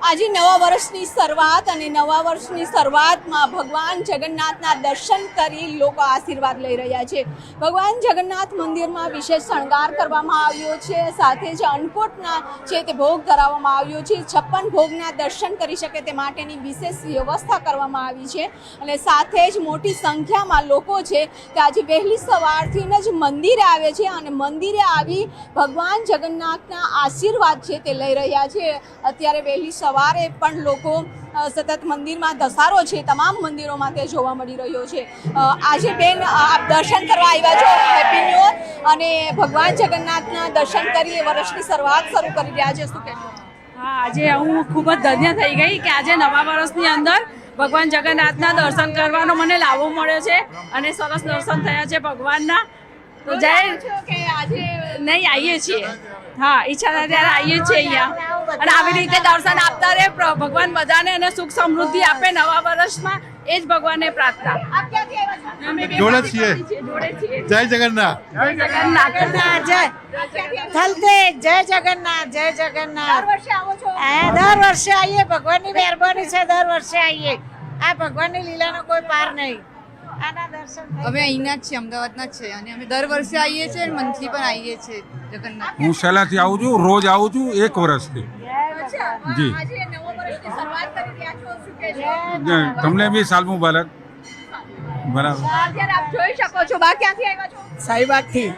આજે નવા વર્ષની શરૂઆત અને નવા વર્ષની શરૂઆતમાં ભગવાન જગન્નાથના દર્શન કરી લોકો આશીર્વાદ લઈ રહ્યા છે। ભગવાન જગન્નાથ મંદિરમાં વિશેષ શણગાર કરવામાં આવ્યો છે, સાથે જ અન્નકૂટના છે તે ભોગ ધરાવવામાં આવ્યો છે। 56 ભોગના દર્શન કરી શકે તે માટેની વિશેષ વ્યવસ્થા કરવામાં આવી છે અને સાથે જ મોટી સંખ્યામાં લોકો છે તે આજે વહેલી સવારથી જ મંદિરે આવે છે અને મંદિરે આવી ભગવાન જગન્નાથના આશીર્વાદ છે તે લઈ રહ્યા છે। અત્યારે વહેલી સવારે પણ લોકો સતત મંદિરમાં ધસારો છે તમામ મંદિરોમાં તે જોવા મળી રહ્યો છે। આજે બેન આપ દર્શન કરવા આવ્યા છો, હેપી ન્યૂ યર, અને ભગવાન જગન્નાથના દર્શન કરી વર્ષની શરૂઆત શરૂ કરી રહ્યા છે, શું કહેશો? હા, આજે હું ખૂબ જ ધન્ય થઈ ગઈ કે આજે નવા વર્ષની અંદર ભગવાન જગન્નાથના દર્શન કરવાનો મને લાવો મળ્યો છે અને સરસ દર્શન થયા છે ભગવાનના। તો જય કે આજે નહીં આવીએ છીએ, હા, ઈચ્છા થાય ત્યારે આવીએ છીએ અહીંયા અને આવી રીતે દર્શન આપતા રહે ભગવાન બધાને અને સુખ સમૃદ્ધિ આપે નવા વર્ષમાં, એ જ ભગવાનને પ્રાર્થના। આપ ક્યાંથી આવ્યા છો? અમે બે જોડે છીએ। જોડે છીએ। જય જગન્નાથ। જગન્નાથ જય થલતે જય જગન્નાથ, જય જગન્નાથ। દર વર્ષે આવો છો? દર વર્ષે આવીએ, ભગવાનની મહેરબાની છે, દર વર્ષે આવીએ। આ ભગવાનની લીલાનો કોઈ પાર નહીં। આના દર્શન અમે અહીંના જ છીએ, અમદાવાદના જ છે અને અમે દર વર્ષે આવીએ છીએ અને મંથલી પણ આવીએ છીએ જગન્નાથ। હું સહેલાથી આવું છું, રોજ આવું છું 1 વર્ષથી। અચ્છા, જી। આજે નવા વર્ષની શરૂઆત કરી રહ્યા છો, શું કહેશો? તમને બી સાલ મુબારક। બરાબર। અત્યારે આપ જોઈ શકો છો, બા ક્યાંથી આવ્યા છો? સાઈબાગથી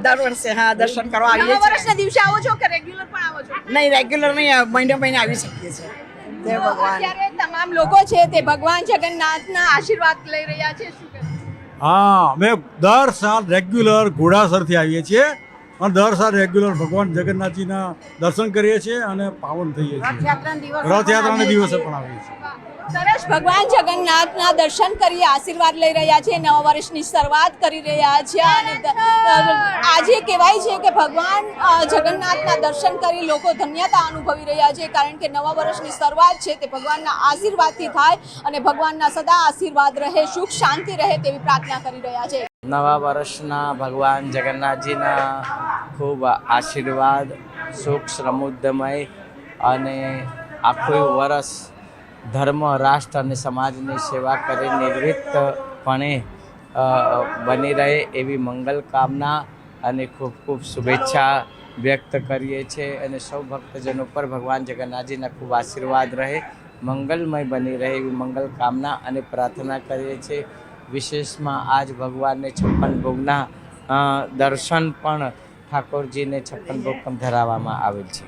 દર વર્ષે હા દર્શન કરવા આવીએ નવા છીએ। વર્ષના દિવસે આવો છો કે રેગ્યુલર પણ આવો છો? નહીં, રેગ્યુલર નહીં, મહિને મહિને આવી શકીએ છીએ। જય ભગવાન। અત્યારે તમામ લોકો છે તે ભગવાન જગન્નાથના આશીર્વાદ લઈ રહ્યા છે, શું કહેશો? હા, અમે દર સાલ રેગ્યુલર ઘોડાસરથી આવીએ છીએ અને દર સાલ રેગ્યુલર ભગવાન જગન્નાથજીના દર્શન કરીએ છીએ અને પાવન થઈએ છીએ। રથયાત્રાના દિવસે પણ આવીએ છીએ। સરસ, ભગવાન જગન્નાથના દર્શન કરી આશીર્વાદ લઈ રહ્યા છે, નવા વર્ષની શરૂઆત કરી રહ્યા છે અને આજે કહેવાય છે કે ભગવાન જગન્નાથના દર્શન કરી લોકો ધન્યતા અનુભવી રહ્યા છે, કારણ કે નવા વર્ષની શરૂઆત છે તે ભગવાનના આશીર્વાદથી થાય અને ભગવાનના સદા આશીર્વાદ રહે, સુખ શાંતિ રહે તેવી પ્રાર્થના કરી રહ્યા છે। નવા વર્ષના ભગવાન જગન્નાથજીના ખૂબ આશીર્વાદ, સુખ સમૃદ્ધમય અને આખું વર્ષ ધર્મ, રાષ્ટ્ર અને સમાજની સેવા કરી નિવૃત્તપણે બની રહે એવી મંગલ કામના અને ખૂબ ખૂબ શુભેચ્છા વ્યક્ત કરીએ છીએ અને સૌ ભક્તજનો પર ભગવાન જગન્નાથજીના ખૂબ આશીર્વાદ રહે, મંગલમય બની રહે એવી મંગલ કામના અને પ્રાર્થના કરીએ છીએ। વિશેષમાં આજ ભગવાનને 56 ભોગના દર્શન પણ ઠાકોરજીને 56 ભોગ ધરાવવામાં આવે છે।